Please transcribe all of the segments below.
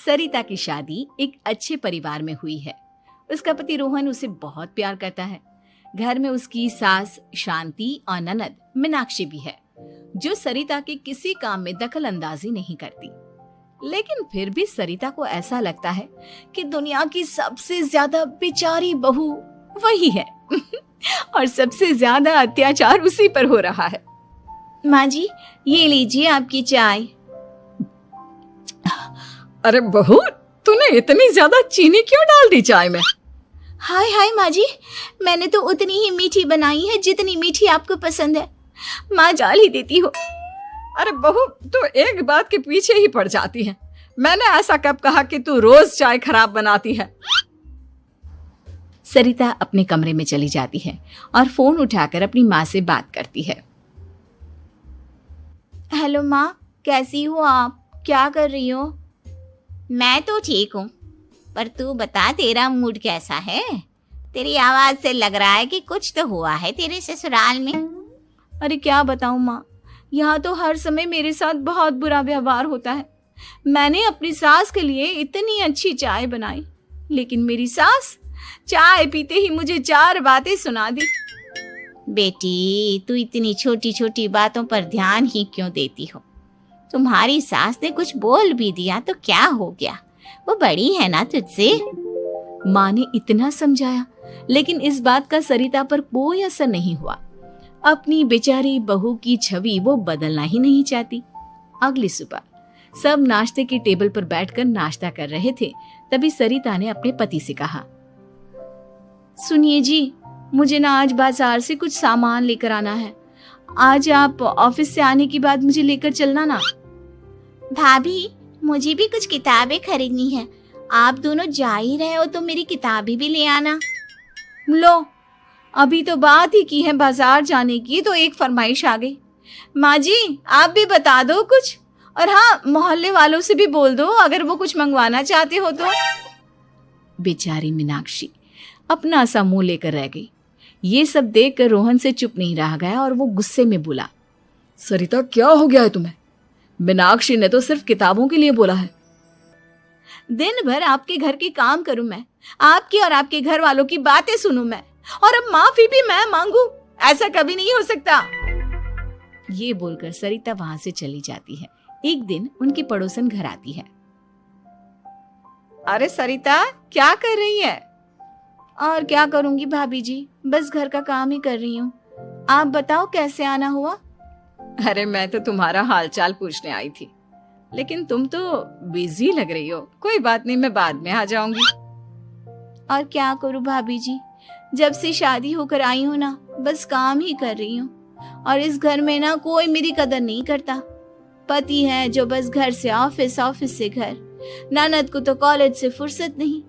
सरिता की शादी एक अच्छे परिवार में हुई है। उसका पति रोहन उसे बहुत प्यार करता है। घर में उसकी सास शांति और ननद मीनाक्षी भी है, जो सरिता के किसी काम में दखल अंदाजी नहीं करती। लेकिन फिर भी सरिता को ऐसा लगता है कि दुनिया की सबसे ज्यादा बेचारी बहू वही है और सबसे ज्यादा अत्याचार उसी पर हो रहा है। माँ जी, ये लीजिए आपकी चाय। अरे बहू, तूने इतनी ज्यादा चीनी क्यों डाल दी चाय में? हाय हाय माँ जी, मैंने तो उतनी ही मीठी बनाई है जितनी मीठी आपको पसंद है। माँ डाल ही देती हो। अरे बहू, तू एक बात के पीछे ही पड़ जाती है। मैंने ऐसा कब कहा कि तू रोज चाय खराब बनाती है? सरिता अपने कमरे में चली जाती है और फोन उठाकर अपनी माँ से बात करती है। हेलो माँ, कैसी हो आप? क्या कर रही हो? मैं तो ठीक हूँ, पर तू बता, तेरा मूड कैसा है? तेरी आवाज से लग रहा है कि कुछ तो हुआ है तेरे ससुराल में। अरे क्या बताऊँ माँ, यहाँ तो हर समय मेरे साथ बहुत बुरा व्यवहार होता है। मैंने अपनी सास के लिए इतनी अच्छी चाय बनाई, लेकिन मेरी सास चाय पीते ही मुझे 4 बातें सुना दी। बेटी, तू इतनी छोटी छोटी बातों पर ध्यान ही क्यों देती हो? तुम्हारी सास ने कुछ बोल भी दिया तो क्या हो गया, वो बड़ी है ना तुझसे। माँ ने इतना समझाया, लेकिन इस बात का सरिता पर कोई असर नहीं हुआ। अपनी बेचारी बहू की छवि वो बदलना ही नहीं चाहती। अगली सुबह सब नाश्ते की टेबल पर बैठकर नाश्ता कर रहे थे, तभी सरिता ने अपने पति से कहा, सुनिए जी, मुझे ना आज बाजार से कुछ सामान लेकर आना है। आज आप ऑफिस से आने के बाद मुझे लेकर चलना ना। भाभी, मुझे भी कुछ किताबें खरीदनी है। आप दोनों जा ही रहे हो तो मेरी किताबें भी ले आना। लो, अभी तो बात ही की है बाजार जाने की, तो एक फरमाइश आ गई। माँ जी, आप भी बता दो कुछ, और हाँ, मोहल्ले वालों से भी बोल दो अगर वो कुछ मंगवाना चाहते हो तो। बेचारी मीनाक्षी अपना सा मुंह लेकर रह गई। ये सब देखकर रोहन से चुप नहीं रह गया और वो गुस्से में बोला, सरिता, क्या हो गया है तुम्हें? मीनाक्षी ने तो सिर्फ किताबों के लिए बोला है। दिन भर आपके घर के काम करूं मैं, आपकी और आपके घर वालों की बातें सुनूं मैं, और अब माफी भी मैं मांगू? ऐसा कभी नहीं हो सकता। ये बोलकर सरिता वहां से चली जाती है। एक दिन उनकी पड़ोसन घर आती है। अरे सरिता, क्या कर रही है? और क्या करूंगी भाभी जी, बस घर का काम ही कर रही हूँ। आप बताओ कैसे आना हुआ? अरे मैं तो तुम्हारा हालचाल पूछने आई थी, लेकिन तुम तो बिजी लग रही हो। कोई बात नहीं, मैं बाद में आ जाऊंगी। और क्या करूं भाभी जी, जब से शादी होकर आई हूँ ना, बस काम ही कर रही हूँ। और इस घर में ना कोई मेरी कदर नहीं करता। पति है जो बस घर से ऑफिस, ऑफिस से घर। ननद को तो कॉलेज से फुर्सत नहीं।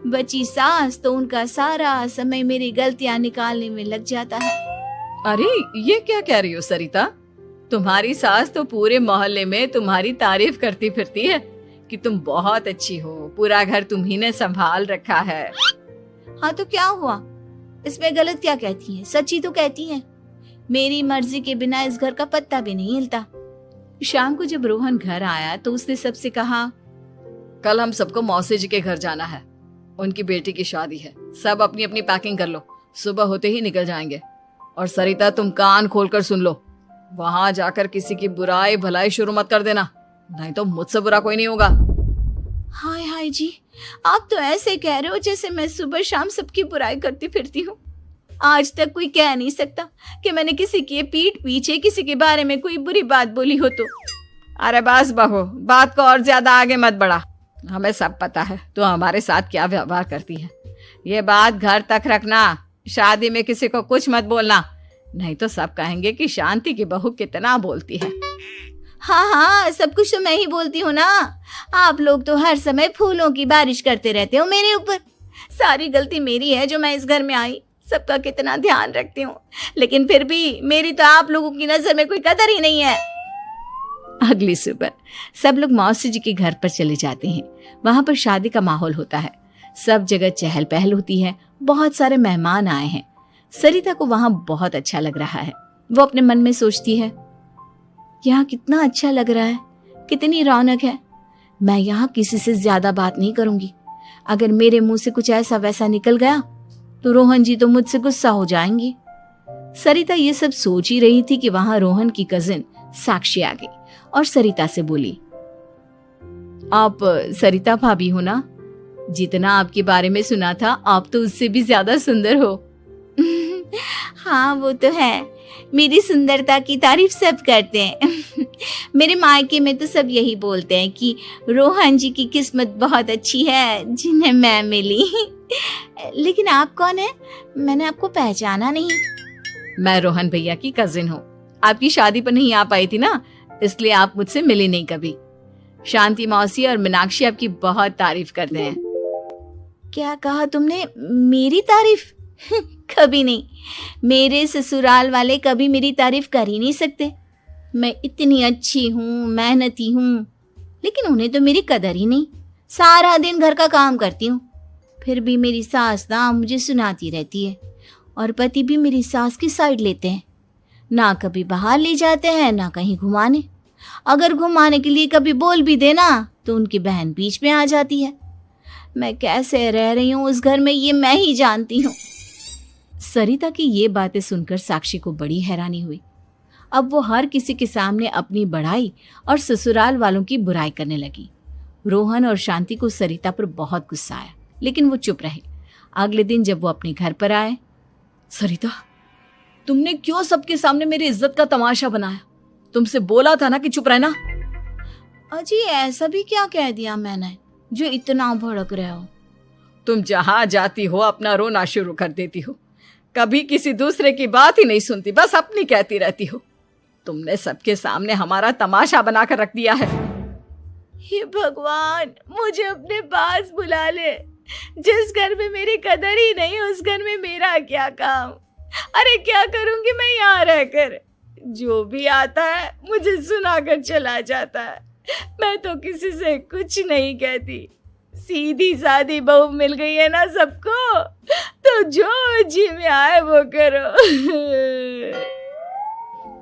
बची सास तो उनका सारा समय मेरी गलतियां निकालने में लग जाता है। अरे ये क्या कह रही हो सरिता? तुम्हारी सास तो पूरे मोहल्ले में तुम्हारी तारीफ करती फिरती है कि तुम बहुत अच्छी हो, पूरा घर तुम्ही ने संभाल रखा है। हाँ तो क्या हुआ, इसमें गलत क्या कहती है? सच्ची तो कहती है। मेरी मर्जी के बिना इस घर का पत्ता भी नहीं हिलता। शाम को जब रोहन घर आया तो उसने सबसे कहा, कल हम सबको मौसी जी के घर जाना है, उनकी बेटी की शादी है। सब अपनी अपनी पैकिंग कर लो, सुबह होते ही निकल जाएंगे। और सरिता, तुम कान खोलकर सुन लो, वहां जाकर किसी की बुराई भलाई शुरू मत कर देना, नहीं तो मुझसे बुरा कोई नहीं होगा। हाय हाय जी, आप तो ऐसे कह रहे हो जैसे मैं सुबह शाम सबकी बुराई करती फिरती हूँ। आज तक कोई कह नहीं सकता कि मैंने किसी की पीठ पीछे किसी के बारे में कोई बुरी बात बोली हो तो। अरे बस बहू, बात को और ज्यादा आगे मत बढ़ा। हमें सब पता है तो हमारे साथ क्या व्यवहार करती है। ये बात घर तक रखना, शादी में किसी को कुछ मत बोलना, नहीं तो सब कहेंगे कि शांति की बहू कितना बोलती है। हाँ हाँ, सब कुछ तो मैं ही बोलती हूँ ना। आप लोग तो हर समय फूलों की बारिश करते रहते हो मेरे ऊपर। सारी गलती मेरी है जो मैं इस घर में आई, सबका कितना ध्यान रखती हूँ, लेकिन फिर भी मेरी तो आप लोगों की नजर में कोई कदर ही नहीं है। अगली सुबह सब लोग मौसी जी के घर पर चले जाते हैं। वहां पर शादी का माहौल होता है, सब जगह चहल पहल होती है, बहुत सारे मेहमान आए हैं। सरिता को वहां बहुत अच्छा लग रहा है। वो अपने मन में सोचती है, यहाँ कितना अच्छा लग रहा है, कितनी रौनक है। मैं यहाँ किसी से ज्यादा बात नहीं करूंगी। अगर मेरे मुंह से कुछ ऐसा वैसा निकल गया तो रोहन जी तो मुझसे गुस्सा हो जाएंगी। सरिता ये सब सोच ही रही थी कि वहां रोहन की कजिन साक्षी आ गई और सरिता से बोली, आप सरिता भाभी हो ना? जितना आपके बारे में सुना था आप तो उससे भी ज्यादा सुंदर हो। हाँ वो तो है, मेरी सुंदरता की तारीफ सब करते हैं। मेरे मायके में तो सब यही बोलते हैं कि रोहन जी की किस्मत बहुत अच्छी है जिन्हें मैं मिली। लेकिन आप कौन है? मैंने आपको पहचाना नहीं। मैं रोहन भैया की कजिन हूँ। आपकी शादी पर नहीं आ पाई थी ना, इसलिए आप मुझसे मिली नहीं कभी। शांति मौसी और मीनाक्षी आपकी बहुत तारीफ करते हैं। क्या कहा तुमने? मेरी तारीफ? कभी नहीं। मेरे ससुराल वाले कभी मेरी तारीफ कर ही नहीं सकते। मैं इतनी अच्छी हूँ, मेहनती हूँ, लेकिन उन्हें तो मेरी कदर ही नहीं। सारा दिन घर का काम करती हूँ, फिर भी मेरी सास ना मुझे सुनाती रहती है और पति भी मेरी सास की साइड लेते हैं। ना कभी बाहर ले जाते हैं ना कहीं घुमाने। अगर घुमाने के लिए कभी बोल भी देना तो उनकी बहन बीच में आ जाती है। मैं कैसे रह रही हूँ उस घर में ये मैं ही जानती हूँ। सरिता की ये बातें सुनकर साक्षी को बड़ी हैरानी हुई। अब वो हर किसी के सामने अपनी बढ़ाई और ससुराल वालों की बुराई करने लगी। रोहन और शांति को सरिता पर बहुत गुस्सा आया, लेकिन वो चुप रहे। अगले दिन जब वो अपने घर पर आए, सरिता, तुमने क्यों सबके सामने मेरी इज्जत का तमाशा बनाया? तुमसे बोला था ना कि चुप रहना। अजी ऐसा भी क्या कह दिया मैंने जो इतना भड़क रहे हो? तुम जहां जाती हो अपना रोना शुरू कर देती हो। कभी किसी दूसरे की बात ही नहीं सुनती, बस अपनी कहती रहती हो। तुमने सबके सामने हमारा तमाशा बनाकर रख दिया है। हे भगवान, मुझे अपने पास बुला ले। जिस घर में मेरी कदर ही नहीं उस घर में मेरा क्या काम? अरे क्या करूंगी मैं यहाँ रहकर? जो भी आता है मुझे सुनाकर चला जाता है। मैं तो किसी से कुछ नहीं कहती। सीधी सादी बहू मिल गई है ना सबको, तो जो जी में आए वो करो।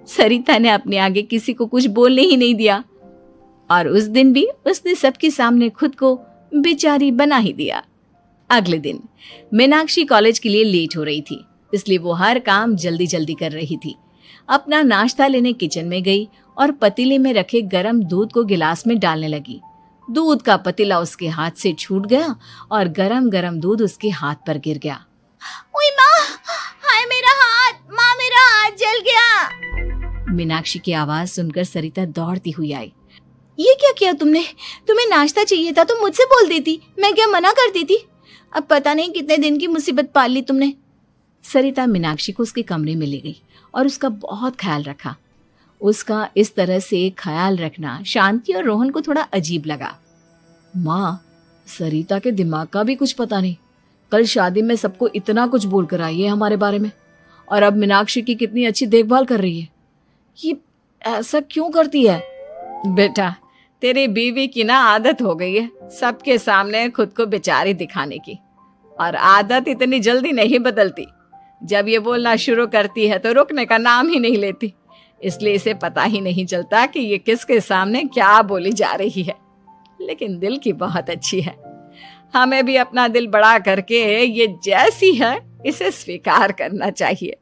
सरिता ने अपने आगे किसी को कुछ बोलने ही नहीं दिया और उस दिन भी उसने सबके सामने खुद को बेचारी बना ही दिया। अगले दिन मीनाक्षी कॉलेज के लिए लेट हो रही थी, इसलिए वो हर काम जल्दी जल्दी कर रही थी। अपना नाश्ता लेने किचन में गई और पतीले में रखे गरम दूध को गिलास में डालने लगी। दूध का पतीला उसके हाथ से छूट गया और गरम गरम दूध उसके हाथ पर गिर गया। ओए माँ, हाय मेरा हाथ, माँ मेरा हाथ जल गया। मीनाक्षी की आवाज सुनकर सरिता दौड़ती हुई आई। ये क्या किया तुमने? तुम्हें नाश्ता चाहिए था तो मुझसे बोल देती, मैं क्या मना करती थी? अब पता नहीं कितने दिन की मुसीबत पाल ली तुमने। सरिता मीनाक्षी को उसके कमरे में ले गई और उसका बहुत ख्याल रखा। उसका इस तरह से ख्याल रखना शांति और रोहन को थोड़ा अजीब लगा। माँ, सरिता के दिमाग का भी कुछ पता नहीं। कल शादी में सबको इतना कुछ बोल कर आई है हमारे बारे में, और अब मीनाक्षी की कितनी अच्छी देखभाल कर रही है। ये ऐसा क्यों करती है? बेटा, तेरी बीवी की ना आदत हो गई है सबके सामने खुद को बेचारी दिखाने की, और आदत इतनी जल्दी नहीं बदलती। जब ये बोलना शुरू करती है तो रुकने का नाम ही नहीं लेती, इसलिए इसे पता ही नहीं चलता कि ये किसके सामने क्या बोली जा रही है। लेकिन दिल की बहुत अच्छी है। हमें भी अपना दिल बड़ा करके ये जैसी है इसे स्वीकार करना चाहिए।